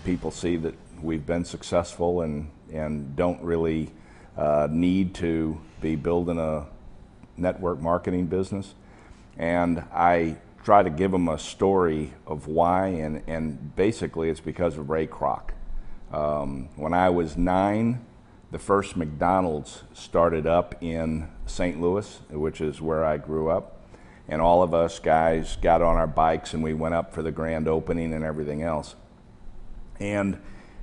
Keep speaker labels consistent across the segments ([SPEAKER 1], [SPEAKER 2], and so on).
[SPEAKER 1] people see that we've been successful and don't really need to be building a network marketing business. And I try to give them a story of why, and basically it's because of Ray Kroc. When I was 9, the first McDonald's started up in St. Louis, which is where I grew up. And all of us guys got on our bikes and we went up for the grand opening and everything else. And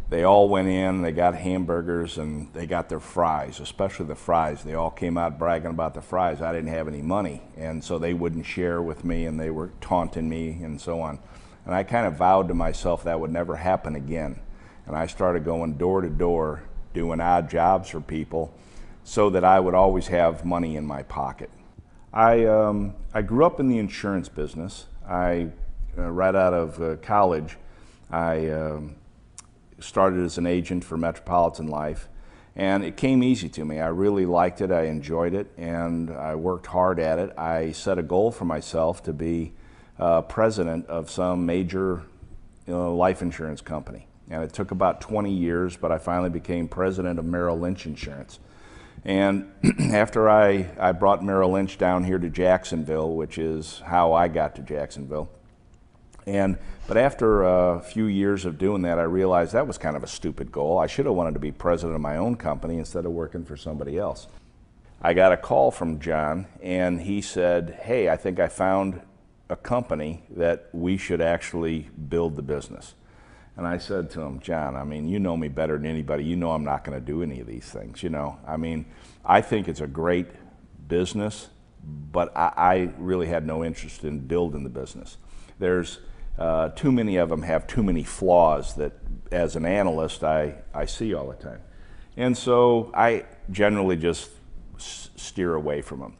[SPEAKER 1] they all went in, they got hamburgers and they got their fries, especially the fries. They all came out bragging about the fries. I didn't have any money, and so they wouldn't share with me and they were taunting me and so on. And I kind of vowed to myself that would never happen again. And I started going door to door, doing odd jobs for people so that I would always have money in my pocket. I grew up in the insurance business. Right out of college, I started as an agent for Metropolitan Life, and it came easy to me. I really liked it, I enjoyed it, and I worked hard at it. I set a goal for myself to be president of some major life insurance company. And it took about 20 years, but I finally became president of Merrill Lynch Insurance. And after I brought Merrill Lynch down here to Jacksonville, which is how I got to Jacksonville. But after a few years of doing that, I realized that was kind of a stupid goal. I should have wanted to be president of my own company instead of working for somebody else. I got a call from John, and he said, "Hey, I think I found a company that we should actually build the business." And I said to him, "John, I mean, you know me better than anybody. You know I'm not going to do any of these things, you know. I mean, I think it's a great business, but I really had no interest in building the business. There's too many of them have too many flaws that, as an analyst, I see all the time. And so I generally just steer away from them.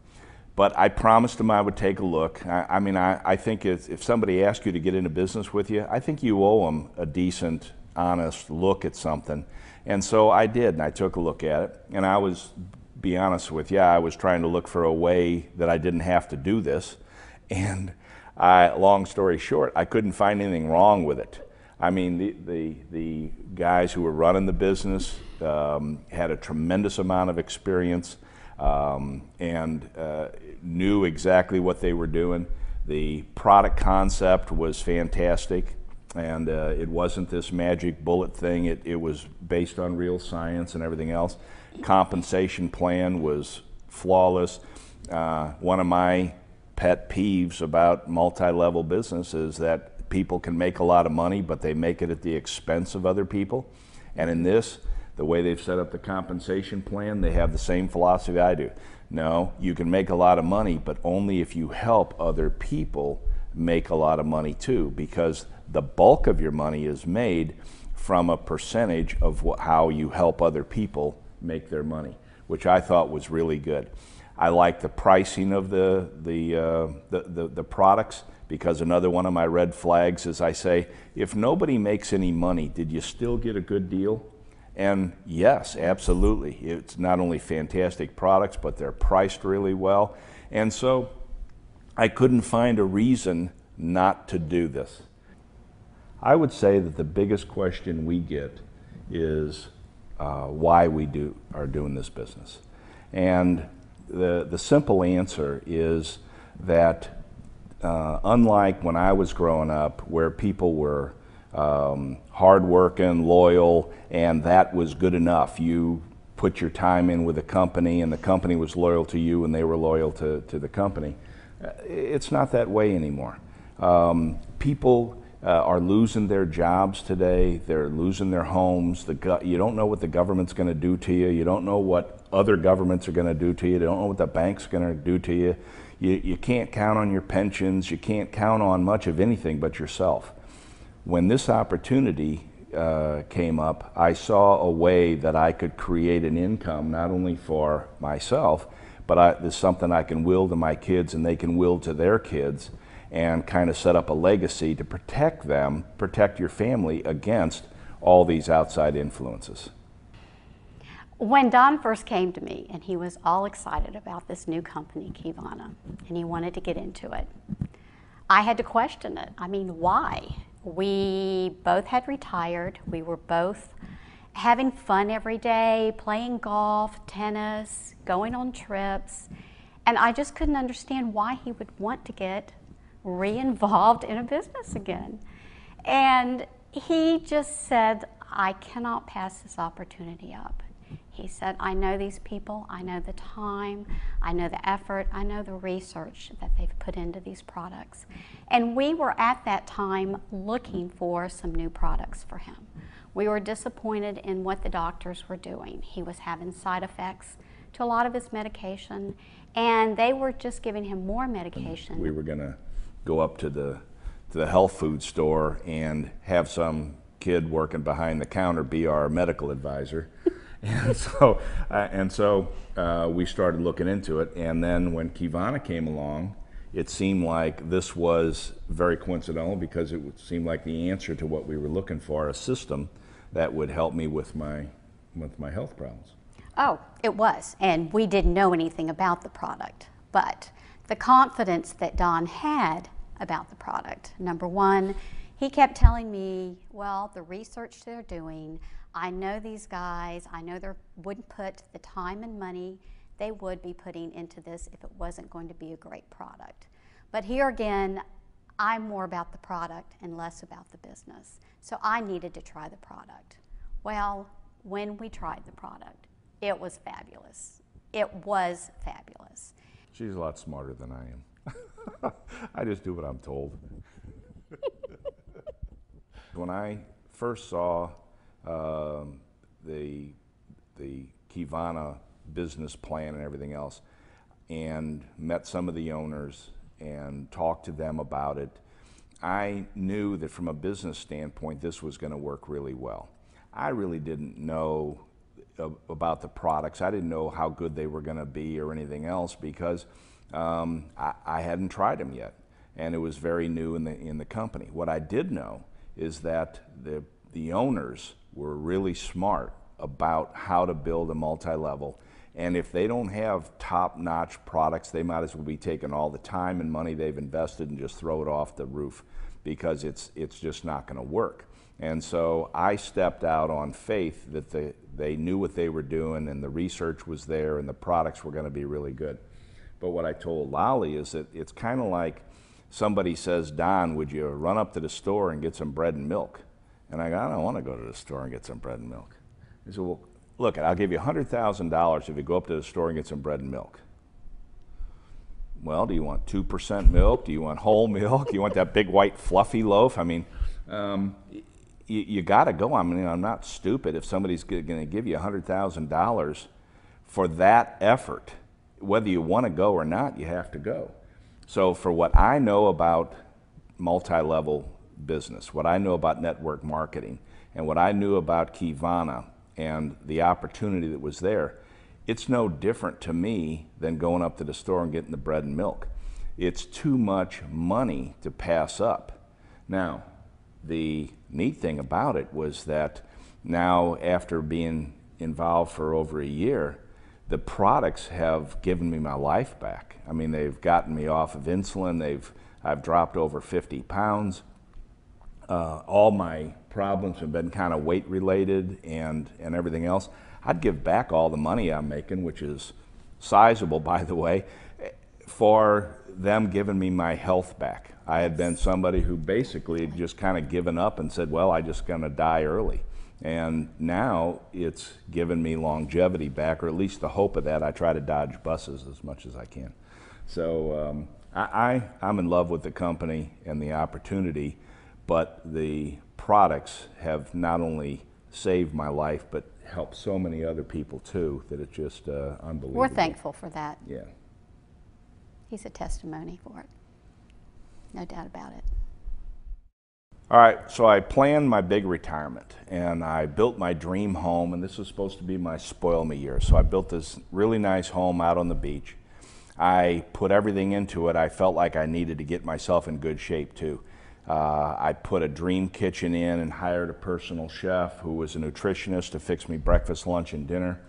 [SPEAKER 1] But I promised him I would take a look. I think if somebody asks you to get into business with you, I think you owe them a decent, honest look at something. And so I did, and I took a look at it. And be honest with you, I was trying to look for a way that I didn't have to do this. And long story short, I couldn't find anything wrong with it. I mean, the guys who were running the business had a tremendous amount of experience and knew exactly what they were doing. The product concept was fantastic, and it wasn't this magic bullet thing. It was based on real science and everything else. Compensation plan was flawless. One of my pet peeves about multi-level business is that people can make a lot of money, but they make it at the expense of other people. And in this, the way they've set up the compensation plan, they have the same philosophy I do. No, you can make a lot of money, but only if you help other people make a lot of money too, because the bulk of your money is made from a percentage of how you help other people make their money, which I thought was really good. I like the pricing of the products, because another one of my red flags is I say, if nobody makes any money, did you still get a good deal? And yes, absolutely. It's not only fantastic products, but they're priced really well. And so I couldn't find a reason not to do this. I would say that the biggest question we get is why we are doing this business. And the simple answer is that unlike when I was growing up, where people were hardworking, loyal, and that was good enough. You put your time in with the company, and the company was loyal to you, and they were loyal to the company. It's not that way anymore. People are losing their jobs today. They're losing their homes. You don't know what the government's going to do to you. You don't know what other governments are going to do to you. You don't know what the bank's going to do to you. You can't count on your pensions. You can't count on much of anything but yourself. When this opportunity came up, I saw a way that I could create an income not only for myself, but there's something I can will to my kids and they can will to their kids, and kind of set up a legacy to protect them, protect your family against all these outside influences.
[SPEAKER 2] When Don first came to me, and he was all excited about this new company, Qivana, and he wanted to get into it, I had to question it. I mean, why? We both had retired. We were both having fun every day, playing golf, tennis, going on trips. And I just couldn't understand why he would want to get re-involved in a business again. And he just said, I cannot pass this opportunity up. He said, I know these people, I know the time, I know the effort, I know the research that they've put into these products. And we were at that time looking for some new products for him. We were disappointed in what the doctors were doing. He was having side effects to a lot of his medication, and they were just giving him more medication.
[SPEAKER 1] We were going to go up to the health food store and have some kid working behind the counter be our medical advisor. And so we started looking into it. And then when Qivana came along, it seemed like this was very coincidental because it seemed like the answer to what we were looking for, a system that would help me with my health problems.
[SPEAKER 2] Oh, it was. And we didn't know anything about the product. But the confidence that Don had about the product, number one, he kept telling me, well, the research they're doing, I know these guys, I know they wouldn't put the time and money they would be putting into this if it wasn't going to be a great product. But here again, I'm more about the product and less about the business. So I needed to try the product. Well, when we tried the product, it was fabulous. It was fabulous.
[SPEAKER 1] She's a lot smarter than I am. I just do what I'm told. When I first saw the Qivana business plan and everything else, and met some of the owners and talked to them about it, I knew that from a business standpoint this was going to work really well. I really didn't know about the products. I didn't know how good they were going to be or anything else because I hadn't tried them yet, and it was very new in the company. What I did know is that the owners were really smart about how to build a multi-level, and if they don't have top-notch products, they might as well be taking all the time and money they've invested and just throw it off the roof because it's just not going to work. And so I stepped out on faith that they knew what they were doing and the research was there and the products were going to be really good. But what I told Lolly is that it's kind of like somebody says, Don, would you run up to the store and get some bread and milk? And I go, I don't want to go to the store and get some bread and milk. He said, well, look, I'll give you $100,000 if you go up to the store and get some bread and milk. Well, do you want 2% milk? Do you want whole milk? Do you want that big white fluffy loaf? I mean, you got to go. I mean, I'm not stupid. If somebody's going to give you $100,000 for that effort, whether you want to go or not, you have to go. So for what I know about multi-level business, what I know about network marketing, and what I knew about Qivana and the opportunity that was there, it's no different to me than going up to the store and getting the bread and milk. It's too much money to pass up. Now, the neat thing about it was that now, after being involved for over a year, the products have given me my life back. I mean, they've gotten me off of insulin. I've dropped over 50 pounds. All my problems have been kind of weight related and everything else. I'd give back all the money I'm making, which is sizable, by the way, for them giving me my health back. I had been somebody who basically had just kind of given up and said, well, I'm just going to die early. And now it's given me longevity back, or at least the hope of that. I try to dodge buses as much as I can. So I'm in love with the company and the opportunity, but the products have not only saved my life, but helped so many other people too, that it's just unbelievable.
[SPEAKER 2] We're thankful for that.
[SPEAKER 1] Yeah.
[SPEAKER 2] He's a testimony for it. No doubt about it.
[SPEAKER 1] All right, so I planned my big retirement, and I built my dream home, and this was supposed to be my spoil me year. So I built this really nice home out on the beach. I put everything into it. I felt like I needed to get myself in good shape too. I put a dream kitchen in and hired a personal chef who was a nutritionist to fix me breakfast, lunch, and dinner.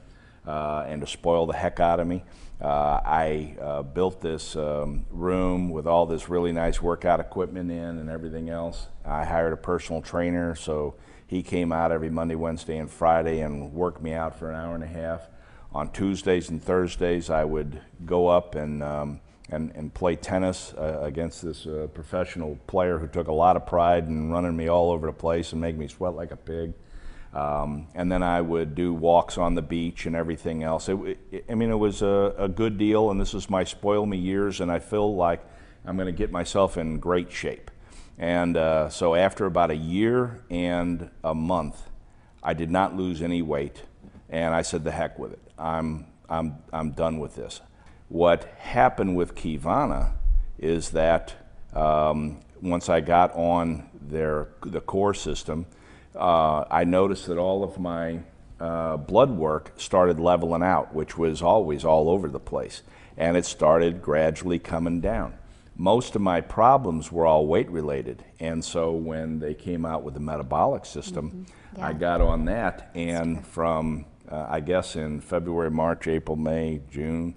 [SPEAKER 1] and to spoil the heck out of me. I built this room with all this really nice workout equipment in and everything else. I hired a personal trainer, so he came out every Monday, Wednesday, and Friday and worked me out for an hour and a half. On Tuesdays and Thursdays, I would go up and play tennis against this professional player who took a lot of pride in running me all over the place and make me sweat like a pig. And then I would do walks on the beach and everything else. I mean, it was a good deal, and this is my spoil me years, and I feel like I'm going to get myself in great shape. And so after about a year and a month, I did not lose any weight, and I said, the heck with it. I'm done with this. What happened with Qivana is that once I got on the core system, I noticed that all of my blood work started leveling out, which was always all over the place, and it started gradually coming down. Most of my problems were all weight related, and so when they came out with the metabolic system, yeah, I got on that, and from I guess in February, March, April, May, June,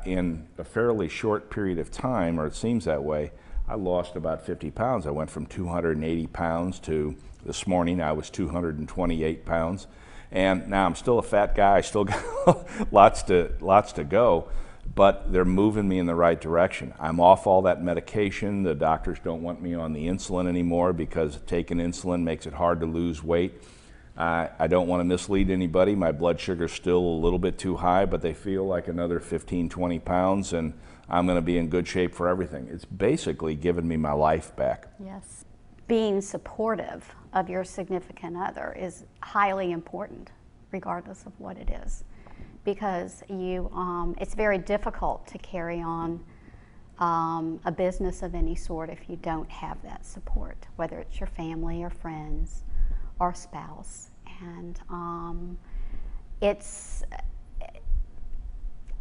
[SPEAKER 1] in a fairly short period of time, or it seems that way, I lost about 50 pounds. I went from 280 pounds to this morning I was 228 pounds. And now I'm still a fat guy. I still got lots to go, but they're moving me in the right direction. I'm off all that medication. The doctors don't want me on the insulin anymore because taking insulin makes it hard to lose weight. I don't want to mislead anybody. My blood sugar's still a little bit too high, but they feel like another 15, 20 pounds, and I'm going to be in good shape for everything. It's basically given me my life back.
[SPEAKER 2] Yes. Being supportive of your significant other is highly important, regardless of what it is, because it's very difficult to carry on a business of any sort if you don't have that support, whether it's your family or friends or spouse. And it's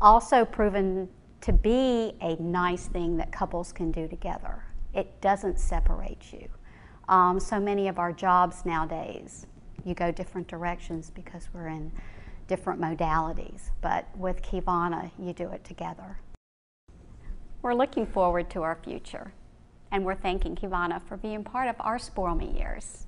[SPEAKER 2] also proven to be a nice thing that couples can do together. It doesn't separate you. So many of our jobs nowadays, you go different directions because we're in different modalities, but with Qivana, you do it together. We're looking forward to our future, and we're thanking Qivana for being part of our Spoil Me years.